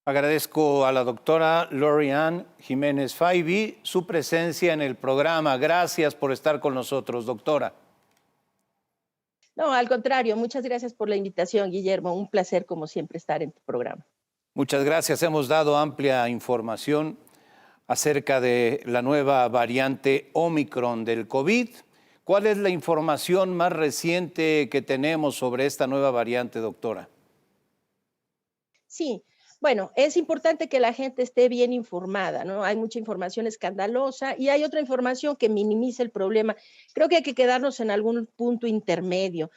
Agradezco a la doctora Lori-Ann Jiménez Faibi su presencia en el programa. Gracias por estar con nosotros, doctora. No, al contrario, muchas gracias por la invitación, Guillermo. Un placer, como siempre, estar en tu programa. Muchas gracias. Hemos dado amplia información acerca de la nueva variante Omicron del COVID. ¿Cuál es la información más reciente que tenemos sobre esta nueva variante, doctora? Sí, bueno, es importante que la gente esté bien informada, ¿no? Hay mucha información escandalosa y hay otra información que minimiza el problema. Creo que hay que quedarnos en algún punto intermedio,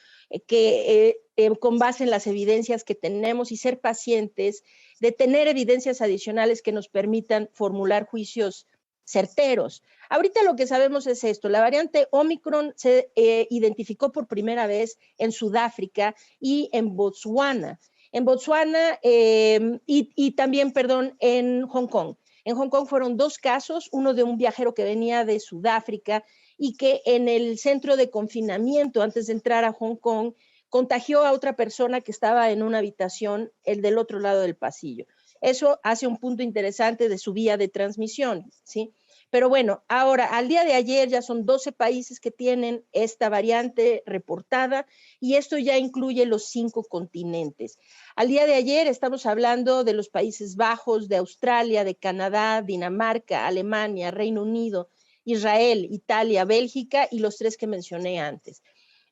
con base en las evidencias que tenemos y ser pacientes, de tener evidencias adicionales que nos permitan formular juicios certeros. Ahorita lo que sabemos es esto: la variante Omicron se identificó por primera vez en Sudáfrica y en Botswana. En Botswana y también, perdón, en Hong Kong. En Hong Kong fueron 2 casos, uno de un viajero que venía de Sudáfrica y que en el centro de confinamiento, antes de entrar a Hong Kong, contagió a otra persona que estaba en una habitación, el del otro lado del pasillo. Eso hace un punto interesante de su vía de transmisión, ¿sí? Pero bueno, ahora, al día de ayer ya son 12 países que tienen esta variante reportada y esto ya incluye los 5 continentes. Al día de ayer estamos hablando de los Países Bajos, de Australia, de Canadá, Dinamarca, Alemania, Reino Unido, Israel, Italia, Bélgica y los 3 que mencioné antes.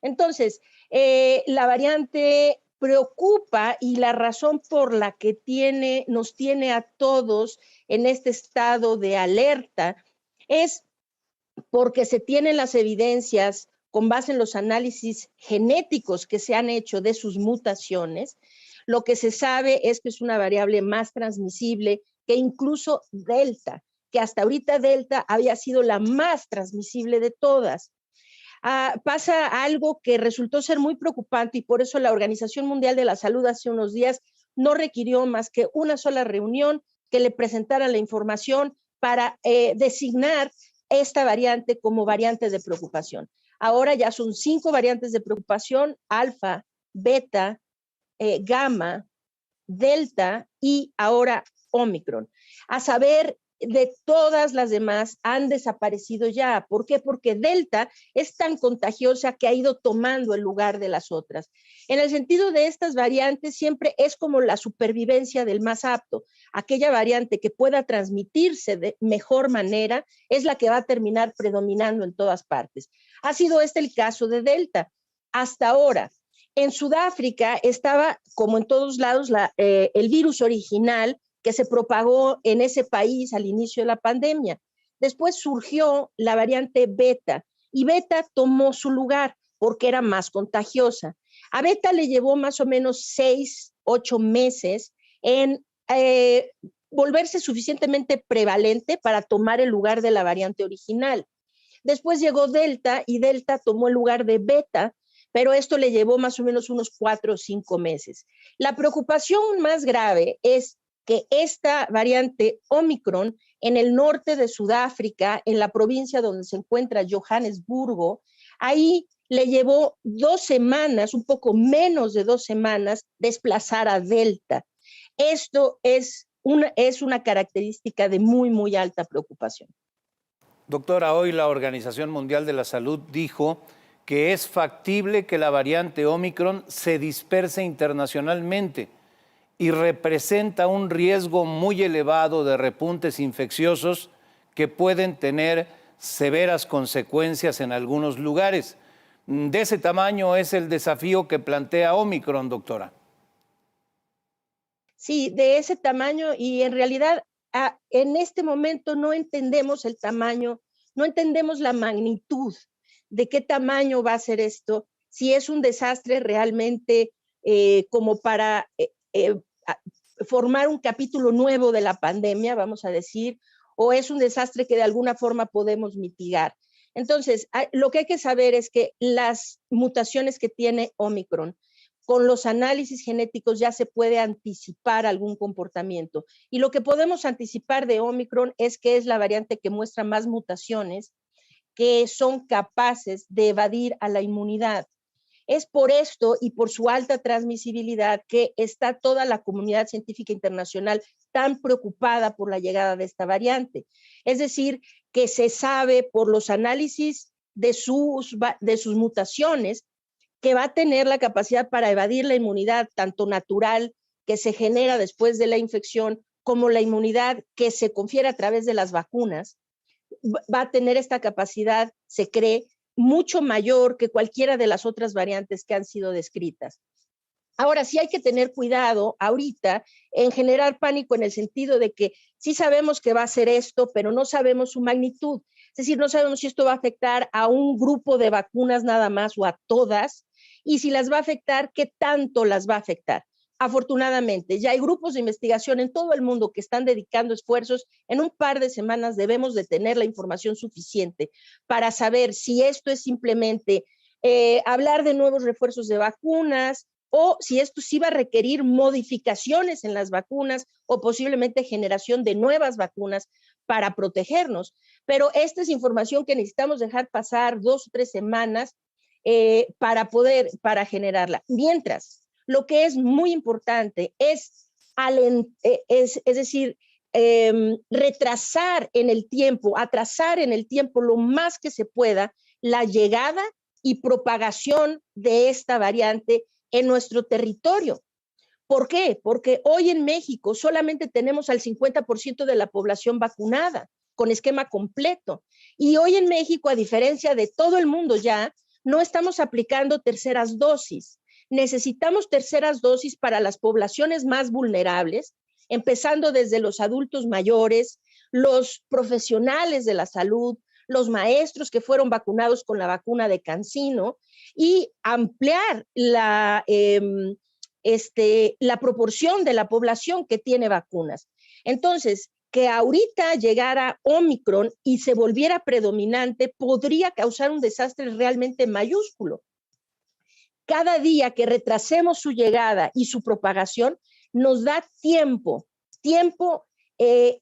Entonces, la variante preocupa y la razón por la que nos tiene a todos en este estado de alerta es porque se tienen las evidencias con base en los análisis genéticos que se han hecho de sus mutaciones. Lo que se sabe es que es una variable más transmisible que incluso Delta, que hasta ahorita Delta había sido la más transmisible de todas. Pasa algo que resultó ser muy preocupante y por eso la Organización Mundial de la Salud hace unos días no requirió más que una sola reunión que le presentaran la información para designar esta variante como variante de preocupación. Ahora ya son 5 variantes de preocupación: alfa, beta, gamma, delta y ahora Omicron. A saber, de todas las demás han desaparecido ya. ¿Por qué? Porque Delta es tan contagiosa que ha ido tomando el lugar de las otras. En el sentido de estas variantes, siempre es como la supervivencia del más apto. Aquella variante que pueda transmitirse de mejor manera es la que va a terminar predominando en todas partes. Ha sido este el caso de Delta. Hasta ahora, en Sudáfrica estaba, como en todos lados, el virus original que se propagó en ese país al inicio de la pandemia. Después surgió la variante beta y beta tomó su lugar porque era más contagiosa. A beta le llevó más o menos 6, 8 meses en volverse suficientemente prevalente para tomar el lugar de la variante original. Después llegó delta y delta tomó el lugar de beta, pero esto le llevó más o menos unos 4 o 5 meses. La preocupación más grave es que esta variante Omicron en el norte de Sudáfrica, en la provincia donde se encuentra Johannesburgo, ahí le llevó 2 semanas, un poco menos de 2 semanas, desplazar a Delta. Esto es una característica de muy, muy alta preocupación. Doctora, hoy la Organización Mundial de la Salud dijo que es factible que la variante Omicron se disperse internacionalmente y representa un riesgo muy elevado de repuntes infecciosos que pueden tener severas consecuencias en algunos lugares. De ese tamaño es el desafío que plantea Omicron, doctora. Sí, de ese tamaño, y en realidad en este momento no entendemos el tamaño, no entendemos la magnitud de qué tamaño va a ser esto, si es un desastre realmente como para formar un capítulo nuevo de la pandemia, vamos a decir, o es un desastre que de alguna forma podemos mitigar. Entonces, lo que hay que saber es que las mutaciones que tiene Omicron, con los análisis genéticos ya se puede anticipar algún comportamiento. Y lo que podemos anticipar de Omicron es que es la variante que muestra más mutaciones que son capaces de evadir a la inmunidad. Es por esto y por su alta transmisibilidad que está toda la comunidad científica internacional tan preocupada por la llegada de esta variante. Es decir, que se sabe por los análisis de sus mutaciones que va a tener la capacidad para evadir la inmunidad tanto natural que se genera después de la infección como la inmunidad que se confiere a través de las vacunas. Va a tener esta capacidad, se cree, mucho mayor que cualquiera de las otras variantes que han sido descritas. Ahora, sí hay que tener cuidado ahorita en generar pánico en el sentido de que sí sabemos que va a ser esto, pero no sabemos su magnitud. Es decir, no sabemos si esto va a afectar a un grupo de vacunas nada más o a todas, y si las va a afectar, ¿qué tanto las va a afectar? Afortunadamente, ya hay grupos de investigación en todo el mundo que están dedicando esfuerzos. En un par de semanas debemos de tener la información suficiente para saber si esto es simplemente hablar de nuevos refuerzos de vacunas, o si esto sí va a requerir modificaciones en las vacunas o posiblemente generación de nuevas vacunas para protegernos. Pero esta es información que necesitamos dejar pasar 2 o 3 semanas para generarla. Mientras, lo que es muy importante es decir, retrasar en el tiempo, atrasar en el tiempo lo más que se pueda la llegada y propagación de esta variante en nuestro territorio. ¿Por qué? Porque hoy en México solamente tenemos al 50% de la población vacunada con esquema completo. Y hoy en México, a diferencia de todo el mundo ya, no estamos aplicando terceras dosis. Necesitamos terceras dosis para las poblaciones más vulnerables, empezando desde los adultos mayores, los profesionales de la salud, los maestros que fueron vacunados con la vacuna de CanSino, y ampliar la proporción de la población que tiene vacunas. Entonces, que ahorita llegara Omicron y se volviera predominante podría causar un desastre realmente mayúsculo. Cada día que retrasemos su llegada y su propagación nos da tiempo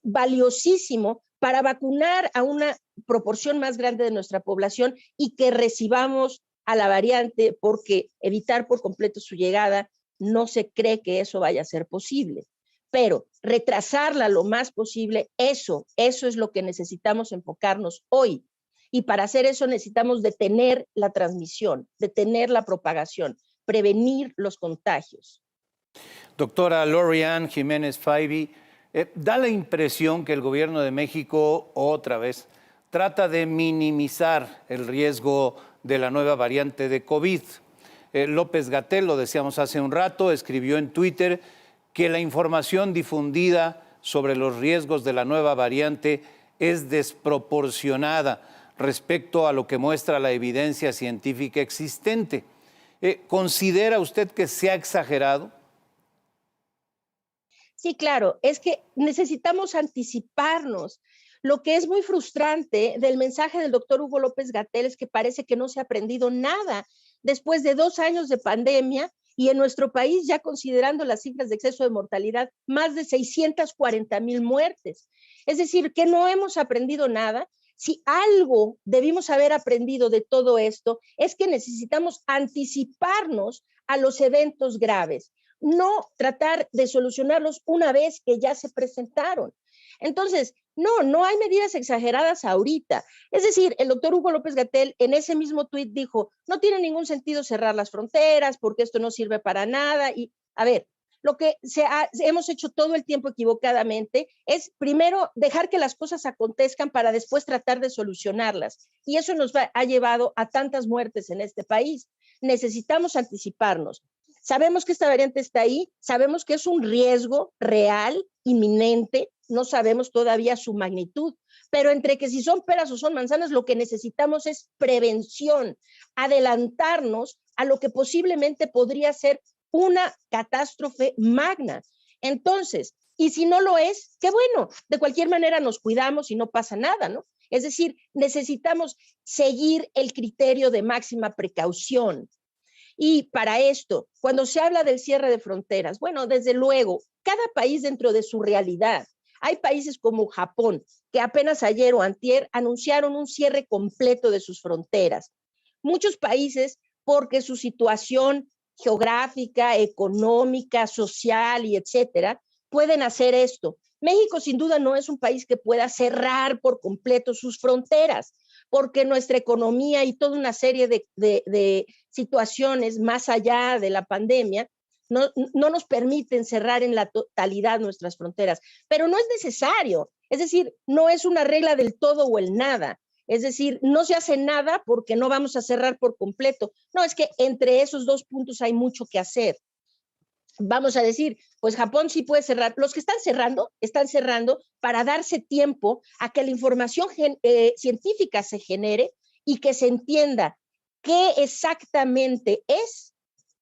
valiosísimo para vacunar a una proporción más grande de nuestra población y que recibamos a la variante, porque evitar por completo su llegada no se cree que eso vaya a ser posible. Pero retrasarla lo más posible, eso es lo que necesitamos enfocarnos hoy. Y para hacer eso necesitamos detener la transmisión, detener la propagación, prevenir los contagios. Doctora Lori-Ann Jiménez Faibi, da la impresión que el gobierno de México, otra vez, trata de minimizar el riesgo de la nueva variante de COVID. López-Gatell, lo decíamos hace un rato, escribió en Twitter que la información difundida sobre los riesgos de la nueva variante es desproporcionada respecto a lo que muestra la evidencia científica existente. ¿Considera usted que se ha exagerado? Sí, claro, es que necesitamos anticiparnos. Lo que es muy frustrante del mensaje del doctor Hugo López-Gatell es que parece que no se ha aprendido nada después de 2 años de pandemia, y en nuestro país, ya considerando las cifras de exceso de mortalidad, más de 640,000 muertes. Es decir, que no hemos aprendido nada. Si algo debimos haber aprendido de todo esto, es que necesitamos anticiparnos a los eventos graves, no tratar de solucionarlos una vez que ya se presentaron. Entonces, no hay medidas exageradas ahorita. Es decir, el doctor Hugo López-Gatell en ese mismo tuit dijo, no tiene ningún sentido cerrar las fronteras porque esto no sirve para nada. Y, a ver, lo que hemos hecho todo el tiempo equivocadamente es primero dejar que las cosas acontezcan para después tratar de solucionarlas. Y eso nos ha llevado a tantas muertes en este país. Necesitamos anticiparnos. Sabemos que esta variante está ahí, sabemos que es un riesgo real, inminente, no sabemos todavía su magnitud, pero entre que si son peras o son manzanas, lo que necesitamos es prevención, adelantarnos a lo que posiblemente podría ser una catástrofe magna. Entonces, y si no lo es, qué bueno, de cualquier manera nos cuidamos y no pasa nada, ¿no? Es decir, necesitamos seguir el criterio de máxima precaución. Y para esto, cuando se habla del cierre de fronteras, bueno, desde luego, cada país dentro de su realidad. Hay países como Japón, que apenas ayer o antier anunciaron un cierre completo de sus fronteras. Muchos países porque su situación geográfica, económica, social y etcétera, pueden hacer esto. México sin duda no es un país que pueda cerrar por completo sus fronteras, porque nuestra economía y toda una serie de situaciones más allá de la pandemia no nos permiten cerrar en la totalidad nuestras fronteras, pero no es necesario, es decir, no es una regla del todo o el nada. Es decir, no se hace nada porque no vamos a cerrar por completo. No, es que entre esos dos puntos hay mucho que hacer. Vamos a decir, pues Japón sí puede cerrar. Los que están cerrando para darse tiempo a que la información científica se genere y que se entienda qué exactamente es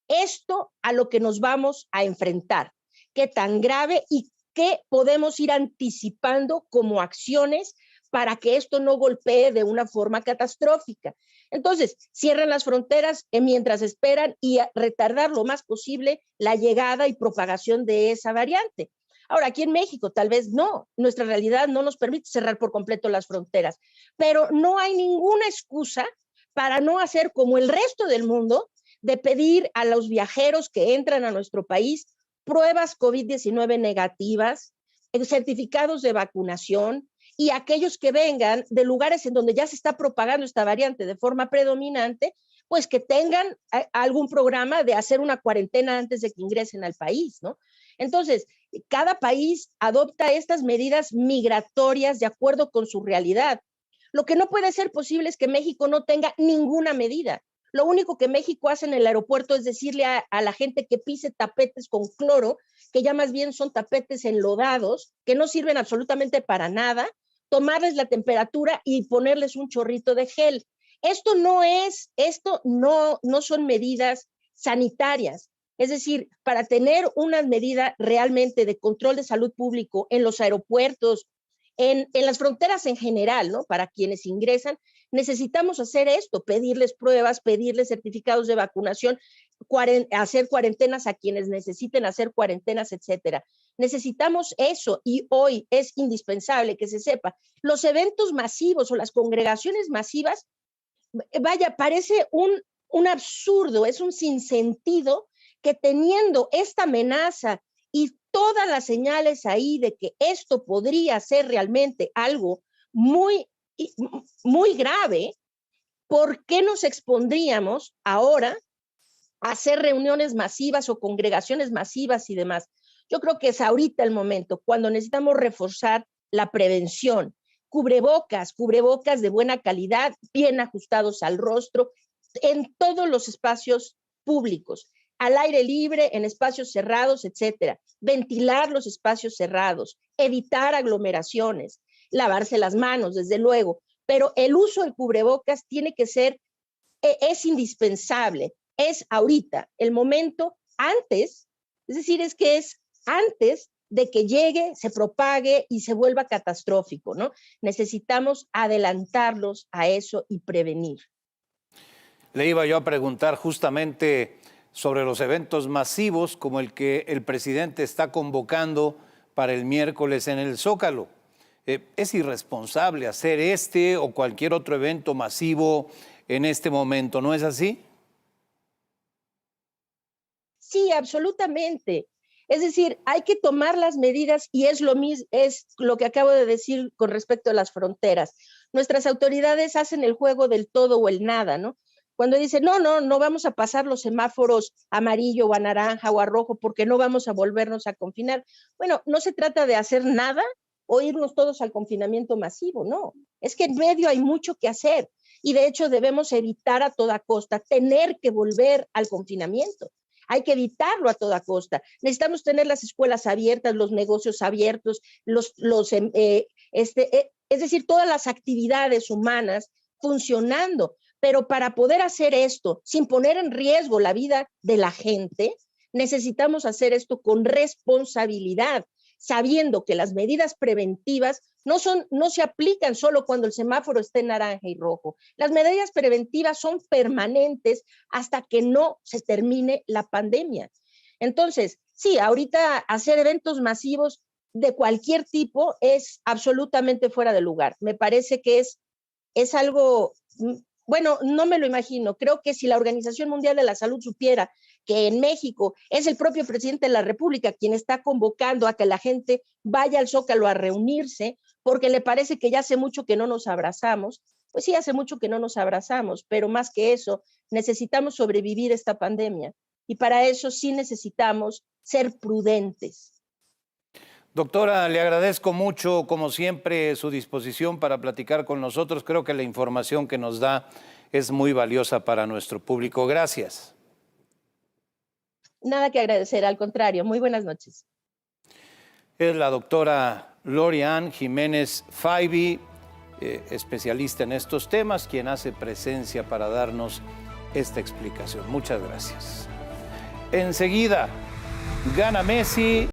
esto a lo que nos vamos a enfrentar, qué tan grave y qué podemos ir anticipando como acciones para que esto no golpee de una forma catastrófica. Entonces, cierran las fronteras mientras esperan y retardar lo más posible la llegada y propagación de esa variante. Ahora, aquí en México tal vez no, nuestra realidad no nos permite cerrar por completo las fronteras, pero no hay ninguna excusa para no hacer como el resto del mundo, de pedir a los viajeros que entran a nuestro país pruebas COVID-19 negativas, certificados de vacunación, y aquellos que vengan de lugares en donde ya se está propagando esta variante de forma predominante, pues que tengan algún programa de hacer una cuarentena antes de que ingresen al país, ¿no? Entonces, cada país adopta estas medidas migratorias de acuerdo con su realidad. Lo que no puede ser posible es que México no tenga ninguna medida. Lo único que México hace en el aeropuerto es decirle a la gente que pise tapetes con cloro, que ya más bien son tapetes enlodados, que no sirven absolutamente para nada, tomarles la temperatura y ponerles un chorrito de gel. Esto no son medidas sanitarias. Es decir, para tener una medida realmente de control de salud público en los aeropuertos, en las fronteras en general, ¿no? Para quienes ingresan, necesitamos hacer esto, pedirles pruebas, pedirles certificados de vacunación, hacer cuarentenas a quienes necesiten hacer cuarentenas, etcétera. Necesitamos eso y hoy es indispensable que se sepa. Los eventos masivos o las congregaciones masivas, vaya, parece un absurdo, es un sinsentido que teniendo esta amenaza y todas las señales ahí de que esto podría ser realmente algo muy, muy grave, ¿por qué nos expondríamos ahora a hacer reuniones masivas o congregaciones masivas y demás? Yo creo que es ahorita el momento, cuando necesitamos reforzar la prevención. Cubrebocas de buena calidad, bien ajustados al rostro, en todos los espacios públicos, al aire libre, en espacios cerrados, etcétera. Ventilar los espacios cerrados, evitar aglomeraciones, lavarse las manos, desde luego, pero el uso del cubrebocas tiene que ser, es indispensable, es ahorita, el momento antes, es decir, es que es antes de que llegue, se propague y se vuelva catastrófico, ¿no? Necesitamos adelantarlos a eso y prevenir. Le iba yo a preguntar justamente sobre los eventos masivos como el que el presidente está convocando para el miércoles en el Zócalo. ¿Es irresponsable hacer este o cualquier otro evento masivo en este momento? ¿No es así? Sí, absolutamente. Es decir, hay que tomar las medidas y es lo que acabo de decir con respecto a las fronteras. Nuestras autoridades hacen el juego del todo o el nada, ¿no? Cuando dicen, no vamos a pasar los semáforos amarillo o a naranja o a rojo porque no vamos a volvernos a confinar. Bueno, no se trata de hacer nada o irnos todos al confinamiento masivo, no. Es que en medio hay mucho que hacer y de hecho debemos evitar a toda costa tener que volver al confinamiento. Hay que evitarlo a toda costa. Necesitamos tener las escuelas abiertas, los negocios abiertos, es decir, todas las actividades humanas funcionando. Pero para poder hacer esto sin poner en riesgo la vida de la gente, necesitamos hacer esto con responsabilidad, sabiendo que las medidas preventivas no se aplican solo cuando el semáforo esté en naranja y rojo. Las medidas preventivas son permanentes hasta que no se termine la pandemia. Entonces, sí, ahorita hacer eventos masivos de cualquier tipo es absolutamente fuera de lugar. Me parece que es algo Bueno, no me lo imagino. Creo que si la Organización Mundial de la Salud supiera que en México es el propio presidente de la República quien está convocando a que la gente vaya al Zócalo a reunirse, porque le parece que ya hace mucho que no nos abrazamos, pues sí, hace mucho que no nos abrazamos, pero más que eso, necesitamos sobrevivir esta pandemia. Y para eso sí necesitamos ser prudentes. Doctora, le agradezco mucho, como siempre, su disposición para platicar con nosotros. Creo que la información que nos da es muy valiosa para nuestro público. Gracias. Nada que agradecer, al contrario. Muy buenas noches. Es la doctora Lori-Ann Jiménez Faibi, especialista en estos temas, quien hace presencia para darnos esta explicación. Muchas gracias. Enseguida, gana Messi.